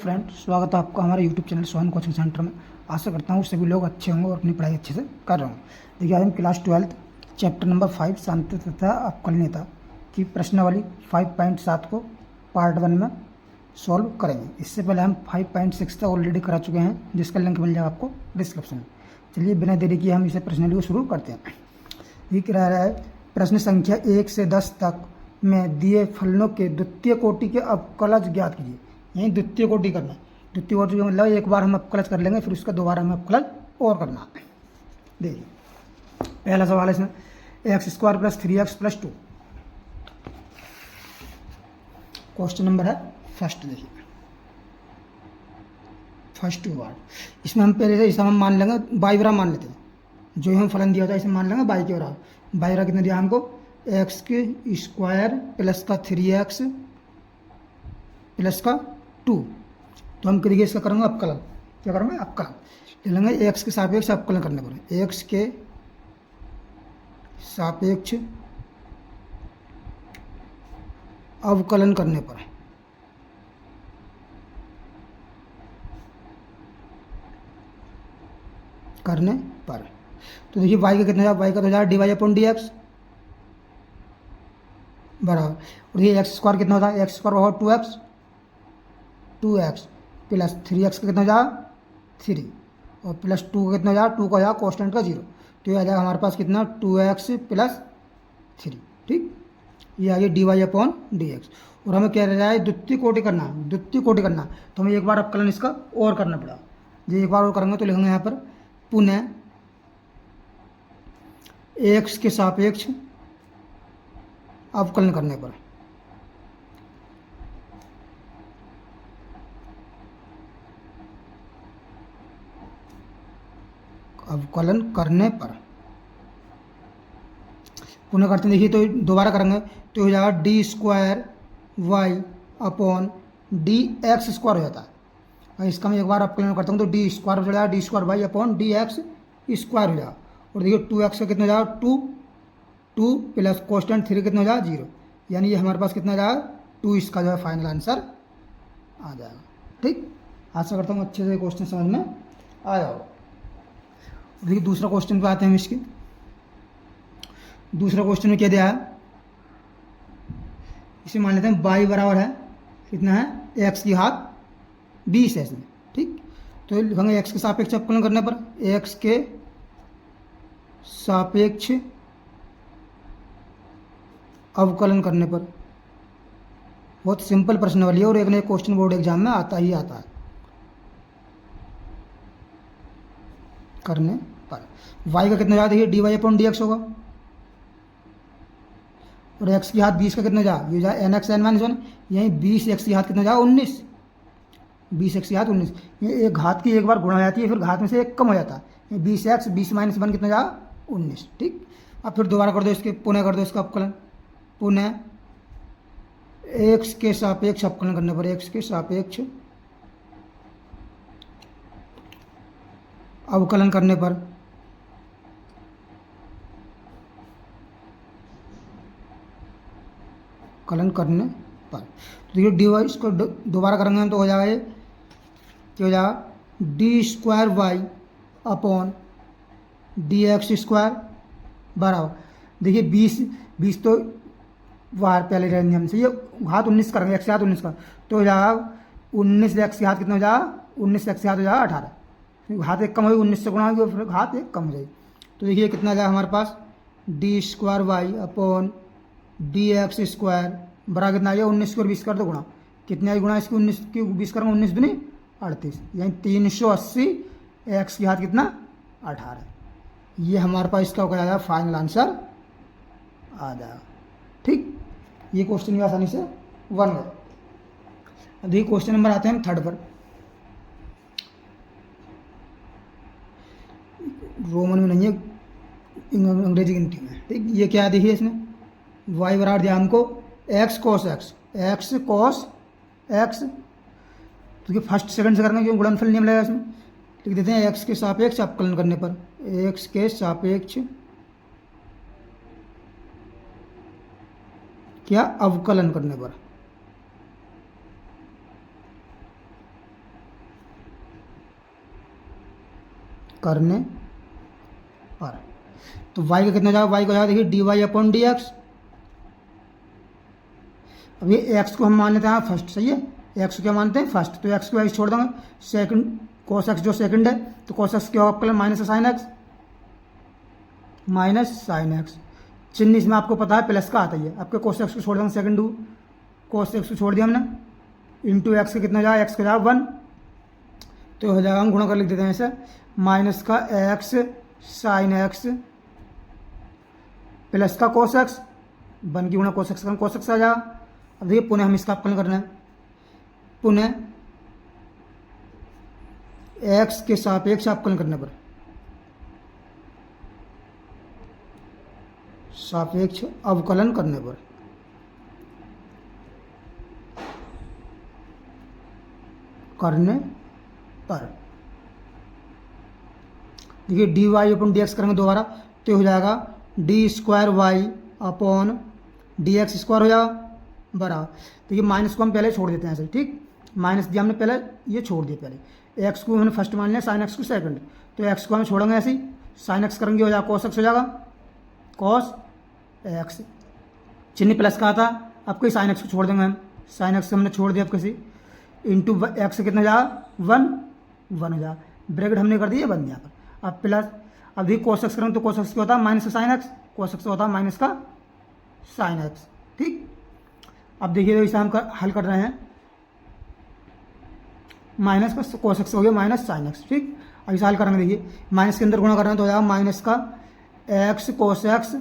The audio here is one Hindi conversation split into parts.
फ्रेंड, स्वागत है आपका हमारे YouTube channel Sohan coaching centre में। आशा करता हूँ सभी लोग अच्छे होंगे और अपनी पढ़ाई अच्छे से कर रहे होंगे। देखिए, आज हम क्लास 12 चैप्टर नंबर 5 शांति तथा अवकलनीयता की प्रश्नावली 5.7 को पार्ट 1 में सॉल्व करेंगे। इससे पहले हम 5.6 तक ऑलरेडी करा चुके हैं, जिसका लिंक मिल जाएगा आपको डिस्क्रिप्शन में। चलिए बिना देरी किए हम इसे प्रश्नावली को शुरू करते हैं। ये कह रहा है, प्रश्न संख्या 1 से 10 तक में दिए फलनों के द्वितीय कोटि के अवकलज ज्ञात कीजिए। यही द्वितीय कोटि करना है। द्वितीय कोटि का मतलब एक बार हम अवकलज कर लेंगे, फिर उसका दोबारा हमें अवकलज और करना है। देखिए पहला सवाल है इसमें, x² + 3x + 2। क्वेश्चन नंबर है फर्स्ट। देखिए फर्स्ट वर्ड, इसमें हम पहले से इसे हम मान लेंगे बाई बराबर मान लेते हैं। जो हम फलन दिया होता है इसे मान लेंगे बाई के बराबर। बाई बराबर कितना दिया हमको, x² + 3x + 2। तो हम करिए इसका करेंगे अवकलन। क्या करेंगे? अवकलन ले लेंगे। x के सापेक्ष अवकलन करने पर, x के सापेक्ष अवकलन करने पर तो देखिए y का कितना जाएगा, y का तो जाएगा dy/dx बराबर, और ये x² कितना होता है, x² बराबर 2x प्लस 3x का कितना जाएगा 3 और प्लस 2 का कितना जाएगा 2 का जाएगा कॉन्स्टेंट का 0। तो ये आ जाएगा हमारे पास कितना 2x + 3। ठीक, ये आ गया dy/dx। और हमें कह रहा है द्वितीय कोटि करना, द्वितीय कोटि करना, तो हमें एक बार अवकलन इसका और करना पड़ा। जो एक बार और करेंगे तो लिखेंगे यहाँ पर पुनः x के सापेक्ष अवकलन करने पर, अवकलन करने पर पुनः करते हैं। देखिए तो दोबारा करेंगे तो हो जाएगा d²y/dx² हो जाता है। और इसका मैं एक बार अवकलन करता हूँ तो d² हो जाएगा d²y/dx² हो जाएगा। और देखिए 2x का कितना हो जाएगा 2 प्लस कॉन्स्टेंट 3 कितना हो जाएगा 0। यानी ये हमारे पास कितना जाएगा 2। इसका जो है फाइनल आंसर आ जाएगा। ठीक, आशा करता हूँ अच्छे से क्वेश्चन समझ में आया हो। देखिए दूसरा क्वेश्चन पे आते हैं हम इसके। दूसरा क्वेश्चन में क्या दिया है, इसे मान लेते हैं y बराबर है कितना है x की घात 20 है इसमें। ठीक, तो लिखेंगे x के सापेक्ष अवकलन करने पर, x के सापेक्ष अवकलन करने पर। बहुत सिंपल प्रश्नावली है और एक न एक क्वेश्चन बोर्ड एग्जाम में आता ही आता है। करने पर y का कितना जाएगा, देखिए dy/dx होगा, और x की घात 20 का कितना जाएगा, ये जाए nx(n-1), यहीं 20x की घात कितना जाएगा 19, 20x की घात 19। ये एक घात की एक बार गुणा हो जाती है, फिर घात में से एक कम हो जाता है। ये 20x 20-1 कितना जाएगा 19। ठीक, अब फिर दोबारा कर दो इसके, पुनः कर दो इसका अवकलन। पुनः x के सापेक्ष अवकलन करने पर, x के सापेक्ष अवकलन करने पर तो देखिए dy, इसको दोबारा करेंगे हम तो हो जाएगा ये क्या हो जाएगा d²y/dx² बराबर। देखिए 20 तो बाहर पहले रहेंगे हमसे, ये घात 19 करेंगे, x की घात 19 का, तो हो जाएगा 19x की घात कितना हो जाएगा 19x की घात हो जाएगा 18। घात एक कम होगी, 19 से गुणा होगी, फिर घात एक कम हो जाएगी। तो देखिए कितना जाएगा हमारे पास d²y/dx² बराबर कितना आ गया 19 को 20 कर दो गुणा, कितने आई गुणा इसकी 19 की 20 करेंगे 19 दूनी 38, यानी 380 x की घात कितना 18। ये हमारे पास इसका क्या जाएगा फाइनल आंसर आ जाएगा। ठीक, ये क्वेश्चन भी आसानी से बन गया। अब देखिए क्वेश्चन नंबर आते हैं हम थर्ड पर। रोमन में नहीं है, अंग्रेजी गिनती में। ठीक, ये क्या देखिए इसमें y बराबर दिया हमको x cos x। क्योंकि फर्स्ट सेकंड से करेंगे क्योंकि गुणनफल नियम लगेगा इसमें। लिख देते हैं x के सापेक्ष अवकलन करने पर, x के सापेक्ष क्या अवकलन करने पर करने पर। तो y का कितना हो जाएगा, y का हो जाएगा देखिए dy अपॉन डी एक्स। अब ये x को हम मान लेते हैं फर्स्ट, सही है, x को क्या मानते हैं फर्स्ट, तो x को वैसे छोड़ देंगे, सेकंड cos x जो सेकंड है, तो cos x क्या होगा आपका minus sine x, minus sine x, चिन्ह इसमें आपको पता है प्लस का आता ही है। आपके cos x को छोड़ देंगे सेकंड टू, cos x को छोड़ दिया हमने, इंटू एक्स का कितना हो जाएगा, x का जाएगा 1, तो हो जाएगा, हम गुणा कर लिख देते हैं ऐसे, माइनस का x साइन एक्स प्लस का cos x, 1 की गुणा cos x का cos x आ जाएगा। अब देखिए पुनः हम इसका अपकलन करना है, पुनः x के सापेक्ष अपकलन करने पर, सापेक्ष अवकलन करने पर, देखिए D Y upon D X करेंगे दोबारा, तो हो जाएगा D square Y upon D x square हो जाएगा बराबर। देखिए माइनस को हम पहले छोड़ देते हैं ऐसे, ठीक, माइनस दिया हमने पहले, ये छोड़ दिया पहले, एक्स को हमने फर्स्ट मान लिया, साइन एक्स को सेकंड, तो एक्स को हम छोड़ेंगे ऐसे ही, साइन एक्स करेंगे हो जाएगा कॉस एक्स हो जाएगा, कॉस एक्स, चिन्ह प्लस का आता, आपको साइन एक्स को छोड़ देंगे हम, साइन एक्स हमने छोड़ दिया, अब किसी इंटू एक्स कितना जाएगा 1 हो जाएगा, ब्रैकेट हमने कर दिया बंद यहाँ पर। अब प्लस, अब देखिए कॉस एक्स करेंगे तो कॉस एक्स क्या होता है माइनस का साइन एक्स, कॉस एक्स होता है माइनस का साइन एक्स, ठीक। अब देखिए तो इसे हम हल कर रहे हैं, माइनस का कॉस एक्स हो गया माइनस साइन एक्स, ठीक। अब इसे हल करेंगे, देखिए माइनस के अंदर गुणा कर रहे हैं तो हो जाएगा माइनस का एक्स कॉस एक्स,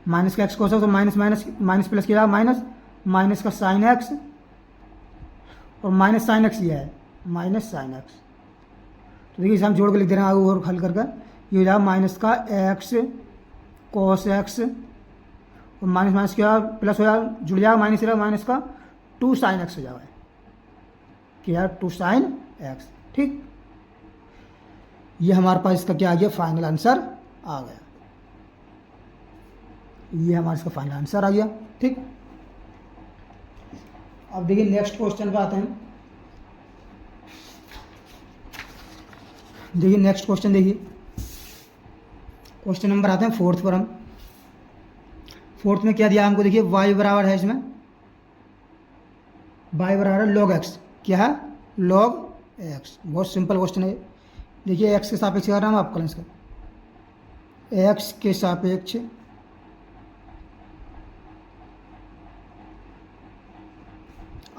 माइनस का एक्स कॉस एक्स, तो माइनस माइनस माइनस प्लस किया माइनस, माइनस का साइन एक्स और माइनस साइन एक्स ये है माइनस साइन एक्स, तो देखिए इसे हम जोड़ के लिख दे रहे हैं आगे और हल करके, ये हो जाएगा माइनस का एक्स कॉस एक्स और माइनस माइनस क्या प्लस हो जाएगा, जुड़ जाएगा माइनस रहेगा, माइनस का 2 साइन एक्स हो जाएगा, क्या 2 साइन एक्स, ठीक। ये हमारे पास इसका क्या आ गया, फाइनल आंसर आ गया, ये हमारा इसका फाइनल आंसर आ गया, ठीक। अब देखिए नेक्स्ट क्वेश्चन पे आते हैं, देखिए नेक्स्ट क्वेश्चन, देखिए क्वेश्चन नंबर आते हैं फोर्थ पर। हम फोर्थ में क्या दिया हमको, देखिए y बराबर है, इसमें y बराबर है log x, क्या है log x, बहुत सिंपल क्वेश्चन है। देखिए x के सापेक्ष कर रहा हूँ आपका इसका, x के सापेक्ष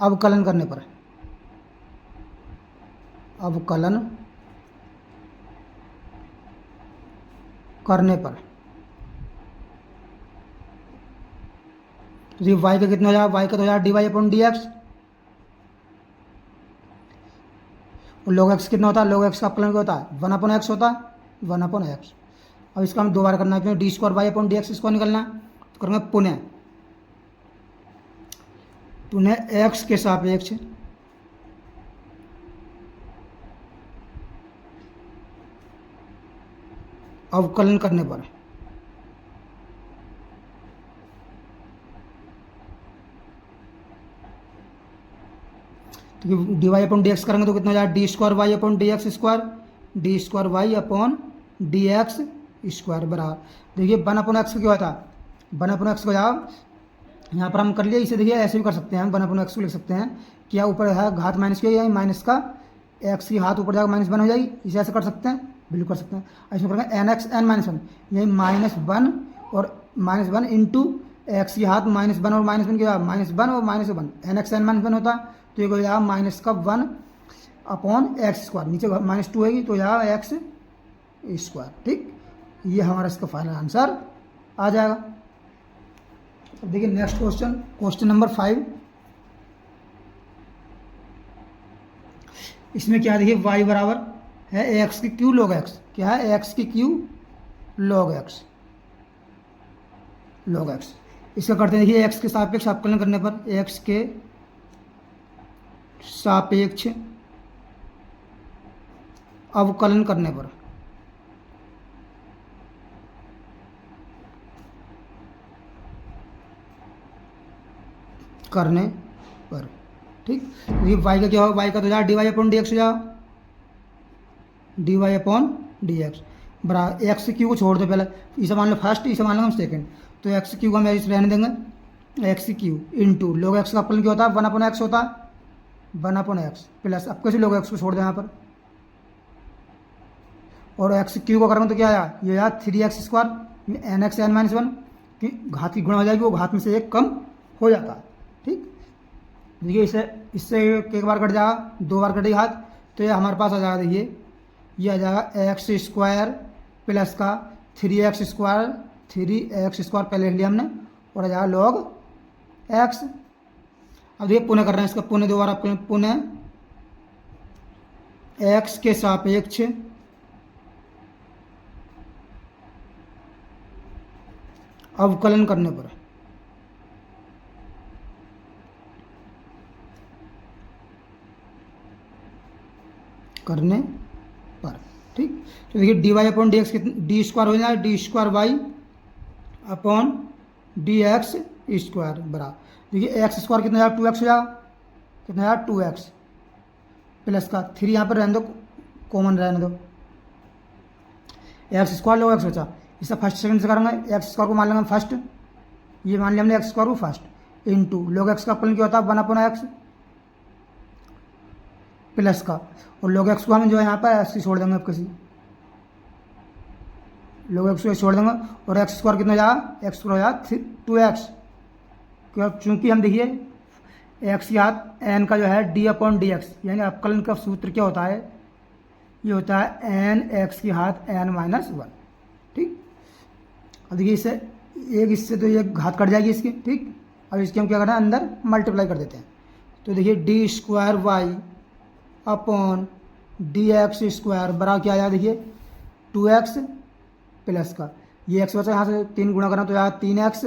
अवकलन करने पर, अवकलन करने पर, तो ये y का कितना हो जाएगा, y का तो हो जाएगा D Y upon D X, और log x कितना होता है, log x का अवकलन क्या होता है 1 अपॉन एक्स होता है, 1 अपॉन एक्स। अब इसका हम दोबारा करना है, क्योंकि D square Y upon D x square निकलना है, तो करेंगे पुनः x के सापेक्ष अवकलन करने पर, तो D Y upon D X करेंगे तो कितना हो जाएगा, D square Y upon D x square, D square Y upon D x square बराबर, देखिए 1 अपॉन एक्स क्या होता है, 1 अपॉन एक्स को जाओ, यहाँ पर हम कर लिए, इसे देखिए ऐसे भी कर सकते हैं हम, 1 अपॉन एक्स को लिख सकते हैं, क्या ऊपर है घात माइनस की, माइनस का एक्स की हाथ ऊपर जाएगा -1 हो जाएगी, इसे ऐसे कर सकते हैं, बिल्कुल कर सकते हैं। इसमें करेंगे एन एक्स एन -1, यही -1 और -1 इंटू एक्स की हाथ -1 और -1 क्या, -1 और -1, एन एक्स एन -1 होता है, तो ये हो जाएगा माइनस का 1 अपॉन एक्स स्क्वायर, नीचे -2 होगी तो जाएगा एक्स स्क्वायर, ठीक। ये हमारा इसका फाइनल आंसर आ जाएगा। अब देखिए नेक्स्ट क्वेश्चन, क्वेश्चन नंबर 5, इसमें क्या देखिए y बराबर है एक्स की क्यू log x, क्या है एक्स की Q log x, log x। इसका करते हैं, देखिए x के सापेक्ष अवकलन करने पर, x के सापेक्ष अवकलन करने पर, करने पर, ठीक। ये y का क्या होगा, y का तो जाएगा D Y upon D X हो जाएगा, D Y upon D X बराबर एक्स क्यू को छोड़ दो पहले, इसे मान लो फर्स्ट, इसे मान लो हम सेकंड, तो एक्स क्यू को हम इस रहने देंगे, एक्स क्यू इंटू लोग एक्स का अपलन क्या होता है, 1 अपॉन एक्स होता है, 1 अपॉन एक्स प्लस, अब कैसे लोग एक्स को छोड़ दें यहाँ पर, और एक्स क्यू को करेंगे तो क्या आया, ये आया 3x square N X N minus 1 की घात की गुणा हो जाएगी, वो घात में से एक कम हो जाता है। ठीक, देखिए इससे एक बार कट जाएगा, 2 बार कटेगी हाथ, तो ये हमारे पास आ जाएगा, देखिए ये आ जाएगा एक्स स्क्वायर प्लस का 3x स्क्वायर, 3x स्क्वायर पहले लिख लिया हमने, और आ जाएगा लॉग एक्स। अब देखिए पुनः कर रहे हैं इसका, पुनः दोबारा पुनः एक्स के सापेक्ष अवकलन करने पर ठीक, तो देखिए D Y upon D X कितना, डी स्क्वायर हो जाएगा, D square Y upon D x square बराबर, देखिए एक्स स्क्वायर कितना जाएगा, 2x हो जाएगा, कितना जाएगा 2x प्लस का 3 यहाँ पर रहने दो, कॉमन रहने दो, एक्स स्क्वायर लो एक्स बचा, इससे फर्स्ट सेकंड से करेंगे, एक्स स्क्वायर को मान लेंगे फर्स्ट, ये मान लिया हमने एक्स स्क्वायर को फर्स्ट इंटू लोग एक्स का अपलन क्या होता है 1 अपॉन एक्स प्लस का, और लोग एक्स को हम जो है यहाँ पर एक्स छोड़ देंगे, अब किसी लोग एक्स को छोड़ देंगे, और एक्स स्क्वायर कितना हो जाएगा, एक्स स्क्वायर हो जाएगा 2x, चूँकि हम देखिए एक्स की हाथ एन का जो है डी अपॉन डी एक्स, यानी अवकलन का सूत्र क्या होता है, ये होता है एन एक्स की हाथ एन माइनस 1। ठीक, अब देखिए इससे तो ये घात कट जाएगी इसकी। ठीक, अब इसके हम क्या करना है, अंदर मल्टीप्लाई कर देते हैं, तो देखिए D square Y upon D x square बराबर क्या आया, देखिए 2x प्लस का, ये एक्स बचा, यहाँ से 3 गुणा करना तो यहाँ 3x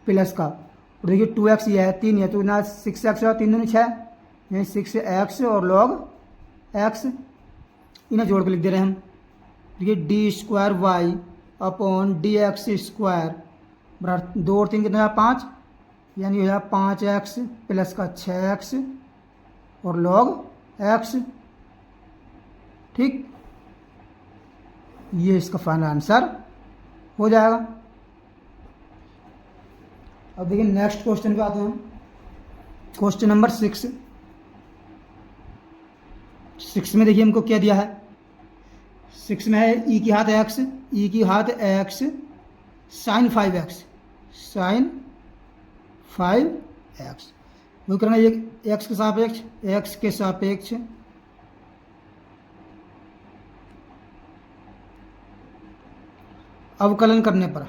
प्लस का, और देखिए 2x ये है 3 है, तो ना 6x है, 3 दूनी 6, यानी 6x और log x, इन्हें जोड़ के लिख दे रहे हैं हम, देखिए D square Y upon D x square बराबर 2 और 3 कितना 5, यानी हो जाएगा 5x प्लस का 6x और log x। ठीक, ये इसका फाइनल आंसर हो जाएगा। अब देखिए नेक्स्ट क्वेश्चन पे आते हैं, क्वेश्चन नंबर 6 में देखिए हमको क्या दिया है, 6 में है ई की हाथ एक्स, ई की हाथ x sign 5x, sign 5x, वो करना ये एक्स के सापेक्ष, एक्स के सापेक्ष अवकलन करने पर,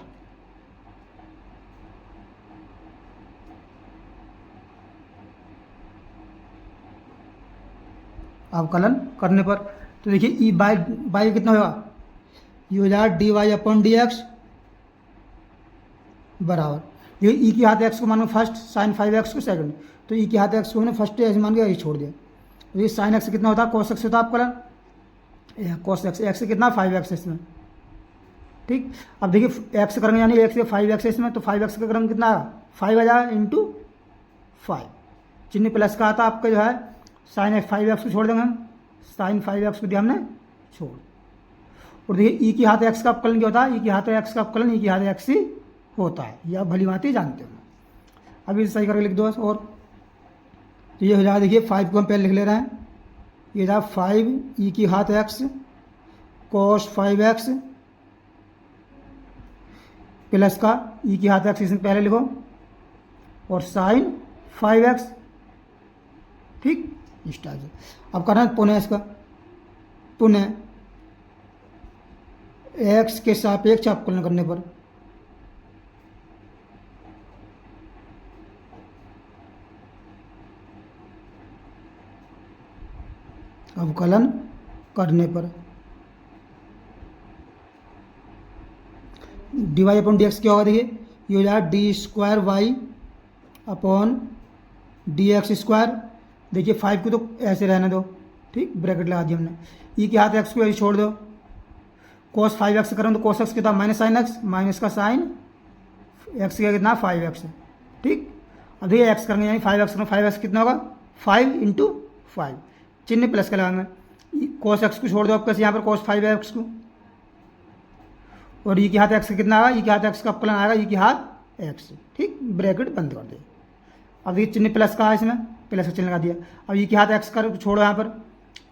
अवकलन करने पर, तो देखिए ई बाई कितना होगा, ये हो जाएगा D Y upon D X बराबर, ये ई की हाथ एक्स को मानो फर्स्ट, साइन 5x को सेकंड, तो ई की हाथ एक्स को हमने फर्स्ट ऐसे मान के यही छोड़ दिया, तो ये साइन एक्स कितना होता है, कॉस एक्स होता है अवकलन, कॉस एक्स से कितना 5x इसमें। ठीक, अब देखिए एक्स करेंगे यानी 1 से 5x इसमें, तो 5x का क्रम कितना 5 आ जाएगा इंटू 5, चिन्ह प्लस का आता आपका जो है, साइन 5x को छोड़ देंगे हम, साइन 5x को दिया हमने छोड़, और देखिए ई की हाथ एक्स का अवकलन क्या होता है, ई की हाथ एक्स का अवकलन ई की हाथ एक्स ही होता है, ये आप भली भांति जानते हो। अब इसे सही करके लिख दो, और तो ये हो जाएगा, देखिए 5 को हम पहले लिख ले रहे हैं, ये जाएगा 5 ई की हाथ एक्स कॉस 5x प्लस का ई की हाथ एक्स इसमें पहले लिखो, और साइन 5x। ठीक, स्टार से अब करना है पुनः इसका, पुनः एक्स के सापेक्ष अवकलन करने पर, अवकलन करने पर D Y upon D x क्या होगा, देखिए ये हो जाएगा D square Y upon D x square, देखिए 5 को तो ऐसे रहने दो, ठीक, ब्रैकेट लगा दिया हमने, ई के हाथ एक्स को ऐसे छोड़ दो, cos 5x करें तो cos x कितना माइनस साइन एक्स, माइनस का साइन एक्स का कितना 5x। ठीक, अब देखिए एक्स करेंगे यानी 5x करेंगे, 5x कितना होगा 5 इंटू 5, चिन्ह प्लस का लगाएंगे, कॉस एक्स को छोड़ दो आप कैसे, यहाँ पर कॉस 5x को, और ई के हाथ एक्स का कितना आएगा, ई के हाथ एक्स का अवकलन आएगा ई के हाथ एक्स, ठीक, ब्रैकेट बंद कर दे। अब ये चिन्ह प्लस का है, इसमें प्लस का चिन्ह लगा दिया। अब ई के हाथ एक्स का छोड़ो, यहाँ पर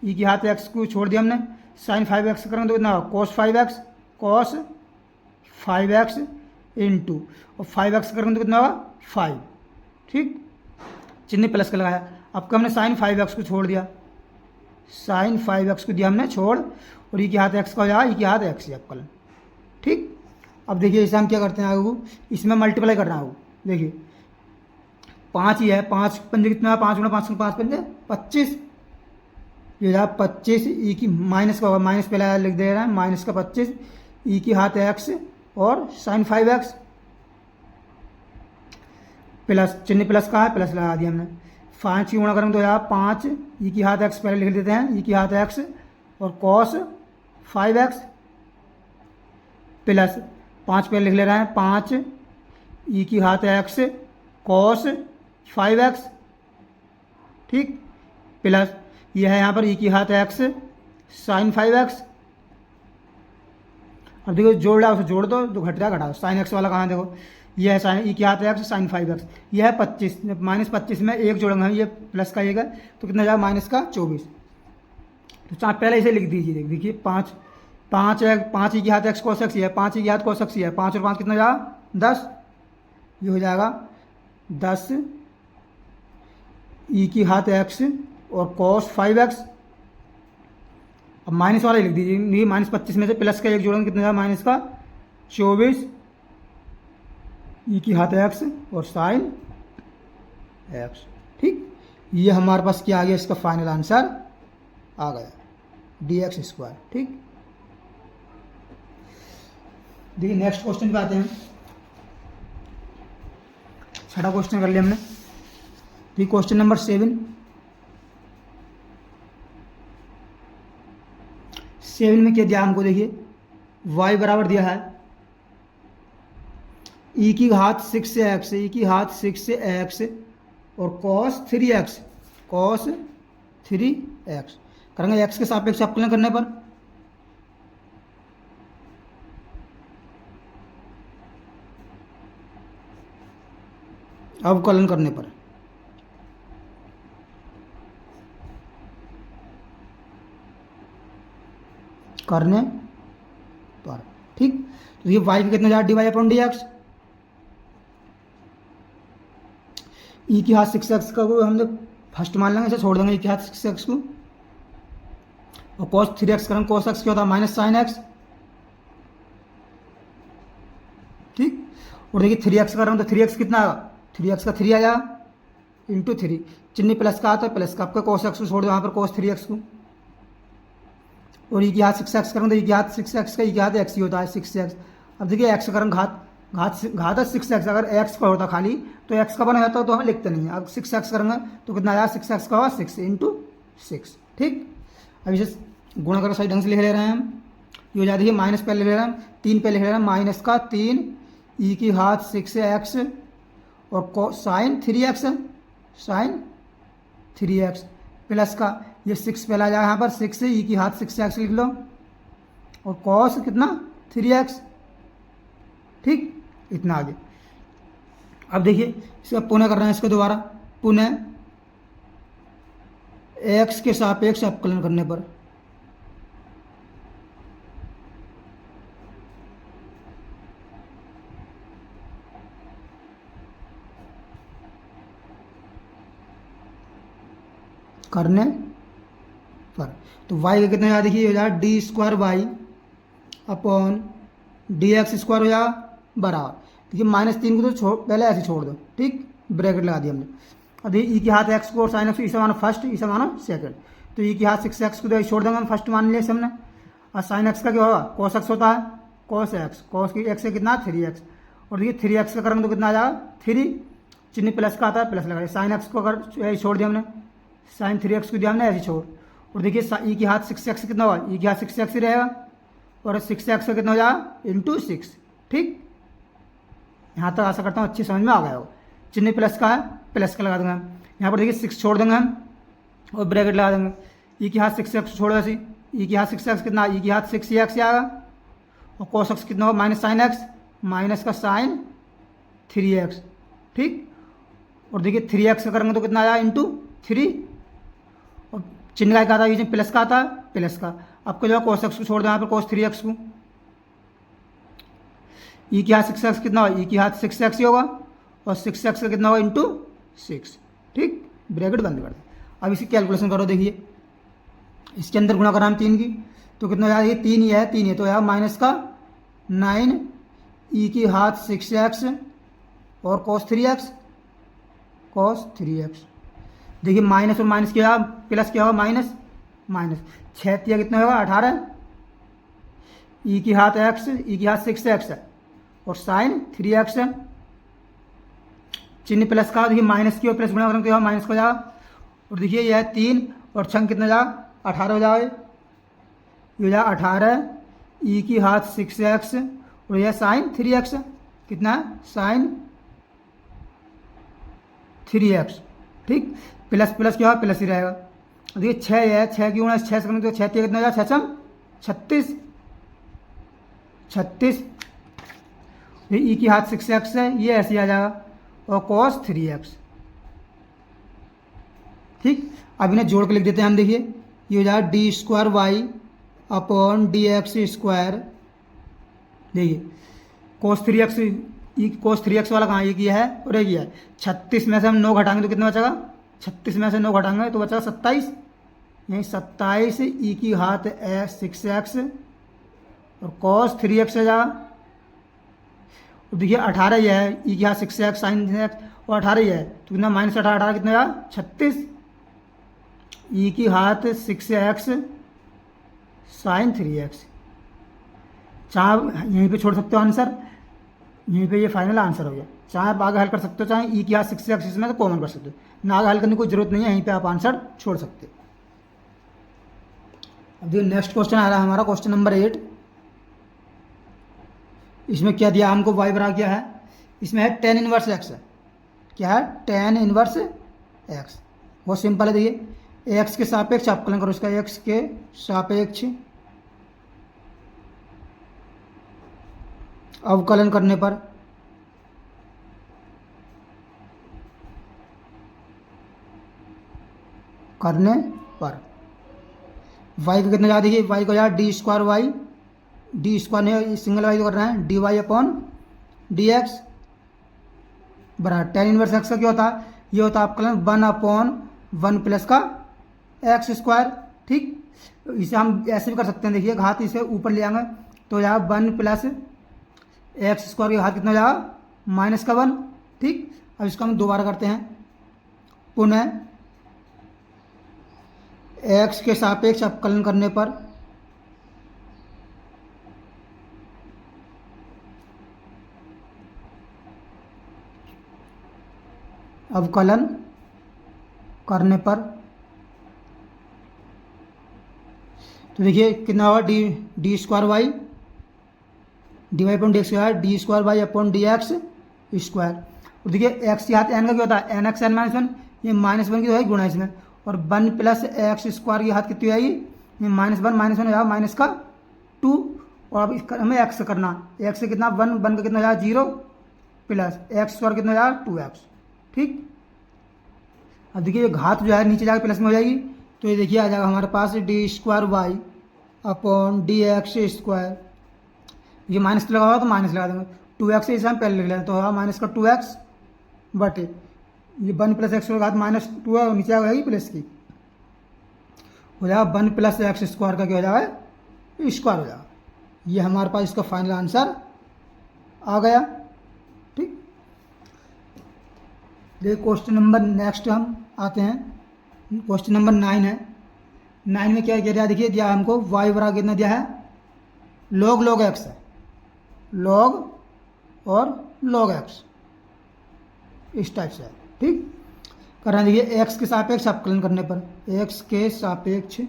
ई के हाथ एक्स को छोड़ दिया हमने, साइन 5x करेंगे तो कितना कॉस 5x इंटू, और 5x करेंगे तो कितना होगा 5, ठीक, चिन्ह प्लस का लगाया। अब हमने साइन 5x को छोड़ दिया, साइन 5x को दिया हमने छोड़, और ई के हाथ एक्स का हो जाएगा ई के हाथ एक्स अवकलन, ठीक। अब देखिए इसे हम क्या करते हैं आगे को, इसमें मल्टीप्लाई करना होगा। देखिए 5 ही है, 5 पंजे कितना है, 5 गुणा 5 पंजे 25, ये रहा 25, ई की माइनस का होगा, माइनस पहले लिख दे रहा है, माइनस का 25 ई की हाथ एक्स और साइन 5x प्लस, चिन्ह प्लस का है, प्लस लगा दिया हमने। 5 की गुणा करेंगे तो यार 5 ई की हाथ एक्स पहले लिख देते हैं, ई की हाथ एक्स और कॉस 5x प्लस 5 पहले लिख ले रहे हैं, 5 ई की हाथ एक्स कॉस 5x, ठीक, प्लस यह है यहाँ पर ई की हाथ एक्स साइन 5x। अब देखो जोड़ रहा उसे जोड़ दो, तो घट रहा घटाओ, साइन एक्स वाला कहाँ देखो, यह है साइन ई की हाथ एक्स साइन 5x, यह है 25, माइनस 25 में एक जोड़ेंगे हम, ये प्लस का एक है तो कितना जाएगा माइनस का 24। तो चाहे पहले इसे लिख दीजिए, देखिए 5 है, 5 ई की हाथ एक्स कोस एक्स है, 5 ई की हाथ कोस एक्स है, 5 और 5 कितना जाएगा 10, ये हो जाएगा 10 ई की हाथ एक्स और कॉस 5x। अब माइनस वाला लिख दीजिए, ये माइनस 25 में से प्लस का एक जोड़ेंगे कितना जाएगा माइनस का 24 ई की हाथ एक्स और साइन एक्स, ठीक। ये हमारे पास क्या आ गया, इसका फाइनल आंसर आ गया dx², ठीक। देखिए नेक्स्ट क्वेश्चन पे आते हैं, छठा क्वेश्चन कर लिया हमने। देखिए क्वेश्चन नंबर 7 में क्या दिया हमको, देखिए y बराबर दिया है ई की घात 6 से x, ई की घात 6 से x और cos 3x करेंगे x के सापेक्ष अवकलन करने पर, अवकलन करने पर ठीक। तो ये y का कितना जाएगा dy/dx, ई की हाथ 6x का को हम लोग फर्स्ट मान लेंगे, इसे छोड़ देंगे ई की हाथ 6x को, और cos 3x करेंगे, cos x क्या होता है माइनस साइन x, ठीक। और देखिए 3x करेंगे तो 3x कितना आएगा, 3x का 3 आ जाएगा इंटू 3, चिन्ह प्लस का आता है, प्लस का आपका cos x को छोड़ दो यहाँ पर cos 3x को, और ई की हाथ 6x करेंगे तो ई की हाथ 6x का ई की हाथ x ही होता है 6x। अब देखिए x करेंगे घात है 6x, अगर x का होता खाली तो x का बना होता तो हमें लिखते नहीं, अब 6x करेंगे तो कितना आया 6x का होगा 6 इंटू 6, ठीक। अब इसे गुणा कर सही ढंग से लिख ले रहे हैं हम, ये हो जाती है माइनस पहले ले रहे हैं, 3 पहले लिख ले रहे हैं, माइनस का 3 ई की हाथ 6x और साइन 3x प्लस का ये 6 पहला आ जाएगा यहाँ पर 6 से ई की हाथ 6x लिख लो, और कॉस कितना 3x, ठीक, इतना आगे। अब देखिए इसका पुनः कर रहे हैं, इसको दोबारा पुनः x के सापेक्ष अवकलन करने पर, तो y का कितना याद देखिए हो जाएगा d² अपॉन dx² हो जाएगा बराबर, देखिए -3 को तो पहले ऐसे छोड़ दो, ठीक, ब्रैकेट लगा दिया हमने। अब ई की हाथ x को और साइन एक्स, इसे मानो फर्स्ट, इसे मानो सेकंड, तो ई की हाथ 6x को तो छोड़ देंगे हम, फर्स्ट मान लिया हमने, और साइन x का क्या होगा cos x होता है, cos की x से कितना 3x, और देखिए 3x का करेंगे तो कितना आ जाएगा 3, चिन्ह प्लस का आता है, प्लस लगा, साइन x को अगर छोड़ दिया हमने, साइन 3x को दिया हमने ऐसे छोड़, और देखिए ई की हाथ 6x कितना होगा, ई की हाथ 6x ही रहेगा, और 6x का कितना हो जाएगा इंटू 6, ठीक। यहाँ तक आशा करता हूँ अच्छी समझ में आ गया हो। चिन्ह प्लस का है, प्लस का लगा देंगे हम, यहाँ पर देखिए 6 छोड़ देंगे हम और ब्रैकेट लगा देंगे, ई की हाथ 6x छोड़ो ऐसे, ई की हाथ 6x कितना, ई की हाथ 6x आएगा, और cos x कितना होगा माइनस साइन एक्स, माइनस का साइन 3x, ठीक। और देखिए 3x का करेंगे तो कितना आया इंटू 3, और चिन्ह का आता है, प्लस का आता है, प्लस का। आपको जो है cos x को छोड़ दो यहाँ पर cos 3x को, ई की हाथ 6x कितना होगा, ई की हाथ 6x ही होगा, और 6x का कितना होगा इंटू 6, ठीक। ब्रैकेट बंद कर दो। अब इसकी कैलकुलेशन करो, देखिए इसके अंदर गुणा करा हम 3 की, तो कितना यार ये 3 ही है, 3 है, तो यार माइनस का 9 ई की हाथ 6x और cos 3x, cos 3x। देखिए माइनस और माइनस क्या प्लस क्या होगा, माइनस माइनस, 6 कितना होगा 18, ई की हाथ x, ई की हाथ 6x है, और साइन 3x है, चिन्ह प्लस का, देखिए माइनस की और प्लस गुणा करेंगे तो माइनस हो जाएगा, और देखिए यह है 3 और 6 कितना जाएगा 18 हो जाएगा, ये हो जाएगा 18, ई की हाथ 6x और यह साइन 3x है, कितना है साइन 3x, ठीक। प्लस प्लस क्या होगा प्लस ही रहेगा। देखिए 6 है, 6 की गुणा 6 से करेंगे तो 6 कितना हो जाएगा 6 36, 36, ई की हाथ 6x है, ये ऐसे आ जाएगा, और cos 3x, ठीक। अब इन्हें जोड़ के लिख देते हैं हम, देखिए ये हो जाएगा D square Y upon D x square, देखिए cos 3x, cos 3x वाला कहाँ, ये किया है और ये किया है, 36 में से हम 9 घटाएंगे तो कितना बचेगा, 36 में से 9 घटाएंगे तो बचेगा 27, यही 27 ई की हाथ 6x और cos 3x है जाएगा, देखिए 18 ही है, ई की हाथ 6x साइन x और 18 ही है, तो कितना माइनस 18 कितना आया 36, ई की हाथ 6x साइन 3x। चाहे यहीं पे छोड़ सकते हो आंसर, यहीं पे ये फाइनल आंसर हो गया, चाहे आप आगे हल कर सकते हो, चाहे ई की हाथ 6x इसमें तो कॉमन कर सकते हो, ना आगे हल करने की कोई जरूरत नहीं है, यहीं पे आप आंसर छोड़ सकते हो। अब देखिए नेक्स्ट क्वेश्चन आ रहा है हमारा क्वेश्चन नंबर 8, इसमें क्या दिया हमको, वाई बराबर क्या है, इसमें है tan इनवर्स x है, क्या है tan इनवर्स x, बहुत सिंपल है। देखिए x के सापेक्ष अवकलन करो, इसका x के सापेक्ष अवकलन करने पर y को कितना जा, देखिए y को यार D square Y, D square नहीं सिंगल वाई कर रहे हैं, D Y upon D X बराबर tan इनवर्स x का क्या होता है, ये होता है अवकलन 1/1 प्लस का एक्स स्क्वायर, ठीक। इसे हम ऐसे भी कर सकते हैं, देखिए घात इसे ऊपर ले आएंगे तो यहाँ 1 प्लस एक्स स्क्वायर का घात कितना जाएगा माइनस का 1, ठीक। अब इसको हम दोबारा करते हैं, पुनः x के सापेक्ष अवकलन करने पर अवकलन करने पर, तो देखिए कितना होगा D square Y, D Y upon D x क्या है, D square Y upon D x square, और देखिए एक्स के हाथ एन का क्या होता है, एन एक्स एन माइनस 1, ये -1 की तो है गुणा इसमें, और 1 प्लस एक्स स्क्वायर की हाथ कितनी आएगी, ये -1 -1 हो माइनस का 2, और अब इसका हमें एक्स करना, एक्स से कितना 1 का कितना जाएगा 0 प्लस एक्स स्क्वायर कितना जाएगा 2x, ठीक। अब देखिए घात जो है नीचे जाकर प्लस में हो जाएगी, तो ये देखिए आ जाएगा हमारे पास D square Y upon D x square, ये माइनस लगा हुआ तो माइनस लगा देंगे, 2x इसे हम पहले लिख लेते हैं, तो होगा माइनस का 2x बटे ये 1 प्लस एक्स घात -2 है, नीचे आ जाएगी प्लस की, हो जाएगा 1 प्लस एक्स स्क्वायर का क्या हो जाएगा स्क्वायर हो जाएगा। ये हमारे पास इसका फाइनल आंसर आ गया, ठीक। देखिए क्वेश्चन नंबर नेक्स्ट हम आते हैं, क्वेश्चन नंबर 9 है। 9 में क्या कह रहा है, देखिए दिया हमको y बराबर कितना दिया है log x है, log और log x इस टाइप से है, ठीक। करना देखिए x के सापेक्ष अवकलन करने पर, x के सापेक्ष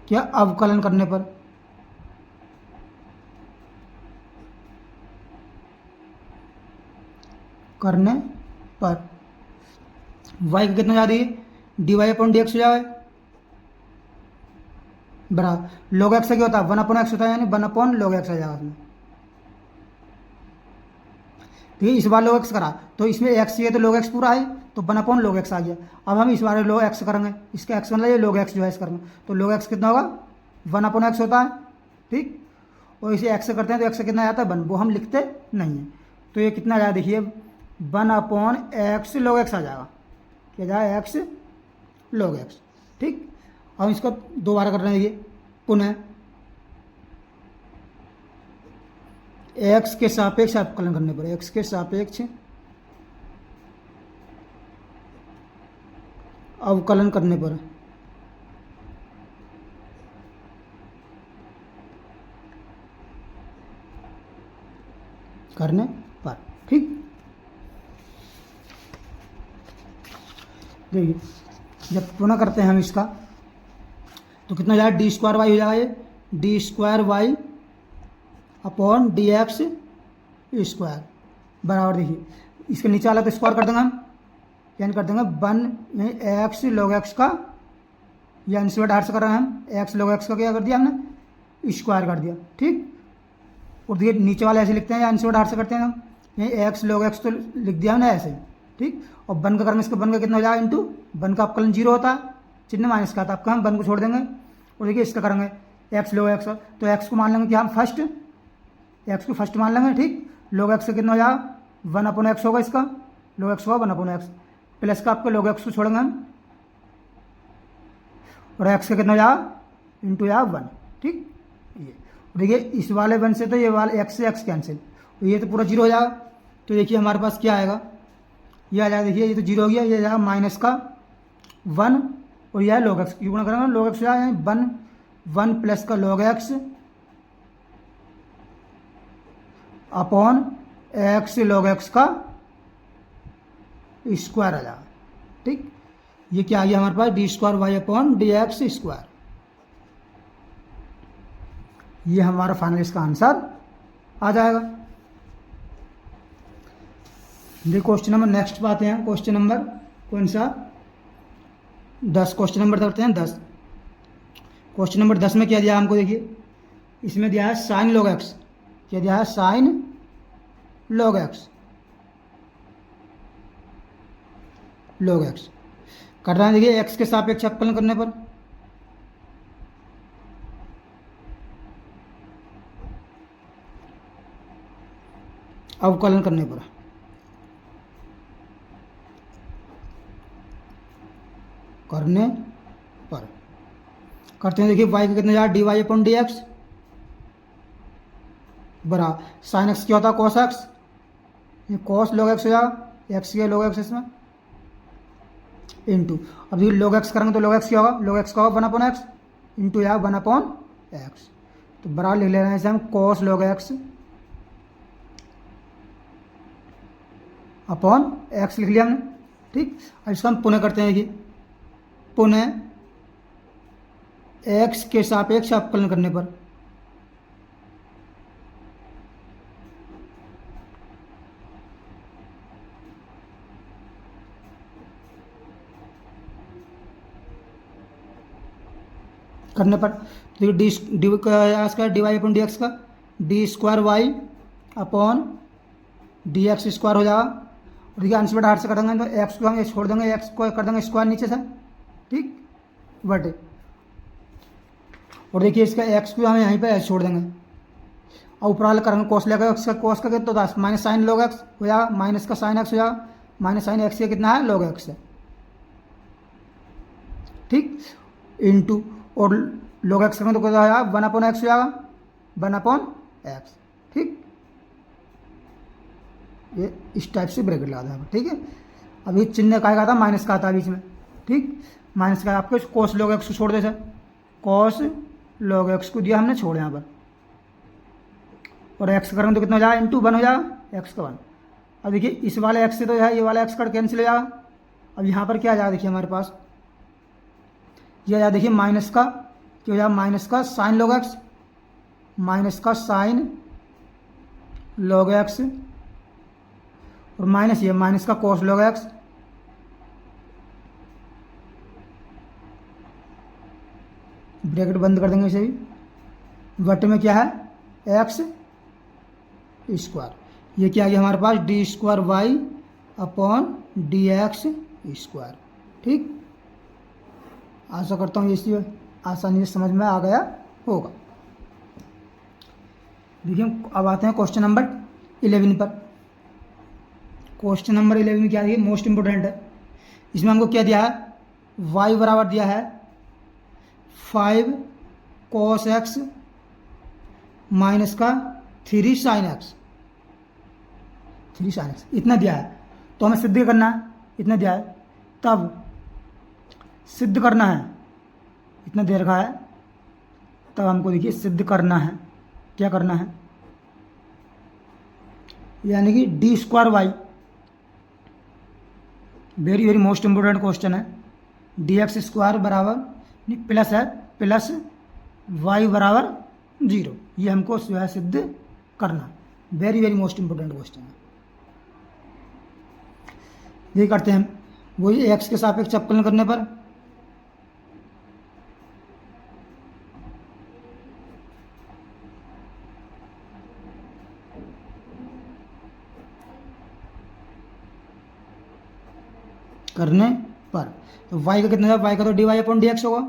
क्या अवकलन करने पर, वाई का कितना जा रही है, D Y upon D X हो जाए बराबर लॉग एक्स का क्या होता है, 1/x होता है, यानी 1/log x आ जाएगा उसमें। ठीक है, इस बार log x करा तो इसमें x ये तो log x पूरा है, तो 1/log x आ गया। अब हम इस बार log x करेंगे, इसका x मतलब ये log x जो है इस करेंगे, तो log x कितना होगा, 1/x होता है। ठीक, और इसे x से करते हैं तो x से कितना आता है 1, वो हम लिखते नहीं है। तो ये कितना आ जाएगा देखिए 1/x log x आ जाएगा, क्या जाएगा x log x। ठीक, अब इसको दोबारा कर रहे हैं, देखिए पुनः x के सापेक्ष अवकलन करने पर, x के सापेक्ष अवकलन करने पर ठीक। देखिए जब पुनः करते हैं हम इसका तो कितना जाएगा, डी स्क्वायर वाई हो जाएगा, ये D square Y upon D x square बराबर, देखिए इसके नीचे वाला तो स्क्वायर कर देंगे हम, यानी कर देंगे 1 x log x का, या इंसवर्ट हार से कर रहे हैं हम, x log x का क्या कर दिया हमने, स्क्वायर कर दिया। ठीक, और देखिए नीचे वाले ऐसे लिखते हैं या इंसवर्ट हार से करते हैं हम, यही x log x तो लिख दिया हमने ऐसे ही। ठीक, और 1 का करेंगे, इसका 1 का कितना हो जाएगा, इंटू 1 का अपकलन 0 होता है, चिन्ह माइनस का, तो आपका हम 1 को छोड़ देंगे। और देखिए इसका करेंगे x log x, तो x को मान लेंगे कि हम फर्स्ट, x को फर्स्ट मान लेंगे। ठीक, log x का कितना हो जाएगा, 1/x होगा, इसका log x होगा 1/x, प्लस का आपका log x को छोड़ेंगे हम, और x का कितना हो जाएगा, इंटू या 1। ठीक, ये देखिए इस वाले 1 से तो ये वाले x से x कैंसिल, तो ये तो पूरा 0 हो जाएगा। तो देखिए हमारे पास क्या आएगा, ये आ जाएगा, देखिए ये तो 0 हो गया, ये जाएगा माइनस का 1, और यह log x क्यों गुणा करेंगे, log x हो जाएगा 1 प्लस का log x अपॉन x log x का स्क्वायर आ जाएगा। ठीक, ये क्या आ गया हमारे पास, D square Y upon D x square, ये हमारा फाइनल इसका आंसर आ जाएगा। देखिए क्वेश्चन नंबर नेक्स्ट पे आते हैं, क्वेश्चन नंबर कौन सा 10, क्वेश्चन नंबर करते हैं 10। क्वेश्चन नंबर 10 में क्या दिया हमको, देखिए इसमें दिया है साइन log x, क्या दिया है, साइन log x कर रहे हैं। देखिए x के सापेक्ष अवकलन करने पर, अवकलन करने पर करते हैं। देखिए y का कितना जाएगा, D Y upon D X बरा साइन x क्या होता है, cos x, ये cos log x हो जाएगा, x के log x इसमें इंटू, अब ये log x करेंगे तो log x क्या होगा, log x का होगा 1/x इंटू या 1/x, तो बराबर लिख ले रहे हैं इसे हम cos log x अपॉन x लिख लिया हमने। ठीक, अब इसको हम पुनः करते हैं, देखिए पुनः x के सापेक्ष अवकलन करने पर देखिए D Y upon D X का D square Y upon D x square हो जाएगा, और देखिए आंसर बटा 8 से करेंगे तो एक्स को हम छोड़ देंगे, एक्स को कर देंगे स्क्वायर नीचे से। ठीक, बटे, और देखिए इसका एक्स को हम यहीं पे छोड़ देंगे, और ऊपर वाला करेंगे कॉस लेकर, एक्स का कॉस का कितना होता है माइनस साइन log x हो जाएगा, माइनस का साइन x हो जाएगा, माइनस साइन x का कितना है log x है। ठीक, इंटू और log x करेंगे तो क्या हो जाएगा 1/x हो जाएगा, 1/x। ठीक, ये इस टाइप से ब्रैकेट लगा देगा। ठीक है, अभी चिन्ह का आता है माइनस का आता है बीच में। ठीक, माइनस का आपको cos log x को छोड़ दे सर, cos log x को दिया हमने छोड़ यहाँ पर, और x करेंगे तो कितना हो जाएगा, इंटू 1 हो जाएगा, x का 1। अब देखिए इस वाले x से तो है ये वाला x कट कैंसिल हो जाएगा। अब यहाँ पर क्या आ जाएगा, देखिए हमारे पास ये आ जाएगा, देखिए माइनस का क्या हो जाएगा, माइनस का साइन log x, माइनस का साइन log x, और माइनस ये माइनस का cos log x ब्रैकेट बंद कर देंगे इसे भी। बटे में क्या है एक्स स्क्वायर, ये क्या आ गया हमारे पास D square Y upon D x square. ठीक, आशा करता हूँ इसी आसानी से समझ में आ गया होगा। देखिए अब आते हैं क्वेश्चन नंबर 11 पर। क्वेश्चन नंबर 11 में क्या है, मोस्ट इंपोर्टेंट है। इसमें हमको क्या दिया है, y बराबर दिया है 5 cos x माइनस का 3 sin x, 3 sin x इतना दिया है। तो हमें सिद्ध करना है, इतना दिया है, तब सिद्ध करना है, इतना दे रखा है, तब हमको देखिए सिद्ध करना है। क्या करना है, यानी कि D square Y, very very most important question है। डी एक्स स्क्वायर बराबर प्लस है प्लस वाई बराबर 0, ये हमको जो है सिद्ध करना। Very very most important question है। ये करते हैं हम, वही एक्स के सापेक्ष अवकलन करने पर तो y का कितना, y का तो D Y upon D x होगा।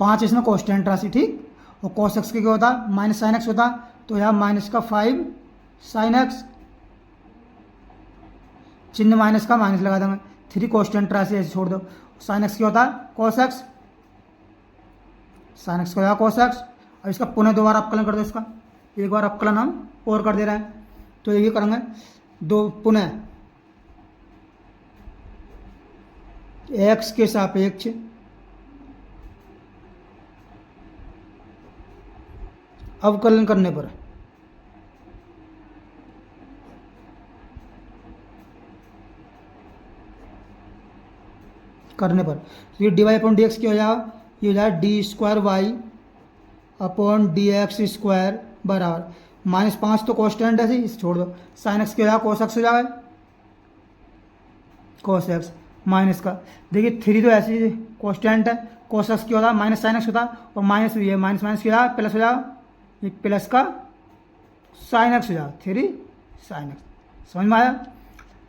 5 इसमें कॉन्स्टेंट राशि, ठीक, और cos x के क्या होता माइनस साइन एक्स होता, तो यहाँ माइनस का 5 साइन एक्स, चिन्ह माइनस का माइनस लगा देंगे। 3 कॉन्स्टेंट राशि ऐसे छोड़ दो, साइन एक्स क्या होता है cos x, साइन एक्स का होगा cos x, और इसका पुनः दोबारा अवकलन कर दो। इसका एक बार अवकलन हम और कर दे रहे हैं, तो ये करेंगे दो पुनः x के सापेक्ष अवकलन करने पर ये d Y upon D x क्या हो जाएगा, ये हो जाएगा D square Y upon D x square बराबर -5 तो कॉन्स्टेंट है, इसे छोड़ दो, साइन एक्स क्या हो जाएगा cos x हो जाएगा, cos x माइनस का, देखिए 3 तो ऐसी कॉन्स्टेंट है, cos x क्या होता है माइनस साइन एक्स होता, और माइनस ये माइनस माइनस क्या होगा प्लस हो जाएगा, ये प्लस का साइन एक्स हो जाएगा 3 साइन एक्स। समझ में आया।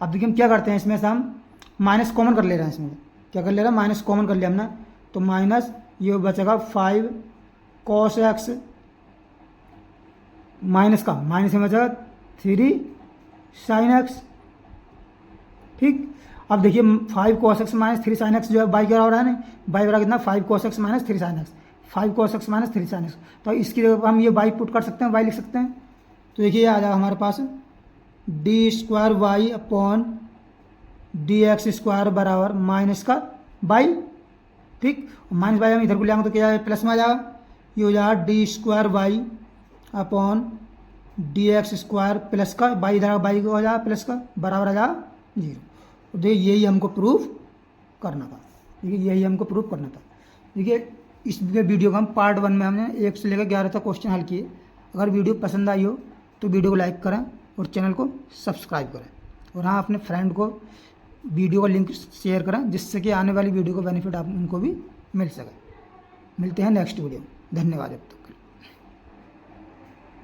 अब देखिए हम क्या करते हैं, इसमें से हम माइनस कॉमन कर ले रहे हैं। इसमें क्या कर ले रहे हैं, माइनस कॉमन कर लिया हमने, तो माइनस ये बचेगा 5 cos x माइनस का माइनस में बचेगा 3 साइन एक्स। ठीक, अब देखिए 5 cos x minus 3 sine x जो है बाई के बराबर है ना, बाई बराबर कितना 5 cos x minus 3 sine x, 5 cos x minus 3 sine x. तो इसकी जगह हम ये बाई पुट कर सकते हैं, बाई लिख सकते हैं। तो देखिए आ जाएगा हमारे पास D square Y upon D x square बराबर माइनस का बाई, ठीक, माइनस बाई हम इधर को ले आएंगे तो क्या प्लस में आ जाएगा, ये हो जाएगा D square Y upon D x square plus का बाई, इधर बाई हो जाएगा प्लस का बराबर आ जाएगा 0। तो देखिए यही हमको प्रूफ करना था, देखिए यही हमको प्रूफ करना था। देखिए इस वीडियो का हम पार्ट 1 में हमने 1 से लेकर 11 तक क्वेश्चन हल किए। अगर वीडियो पसंद आई हो तो वीडियो को लाइक करें और चैनल को सब्सक्राइब करें, और हाँ अपने फ्रेंड को वीडियो का लिंक शेयर करें, जिससे कि आने वाली वीडियो को बेनिफिट आप उनको भी मिल सके। मिलते हैं नेक्स्ट वीडियो में, धन्यवाद। अब तक।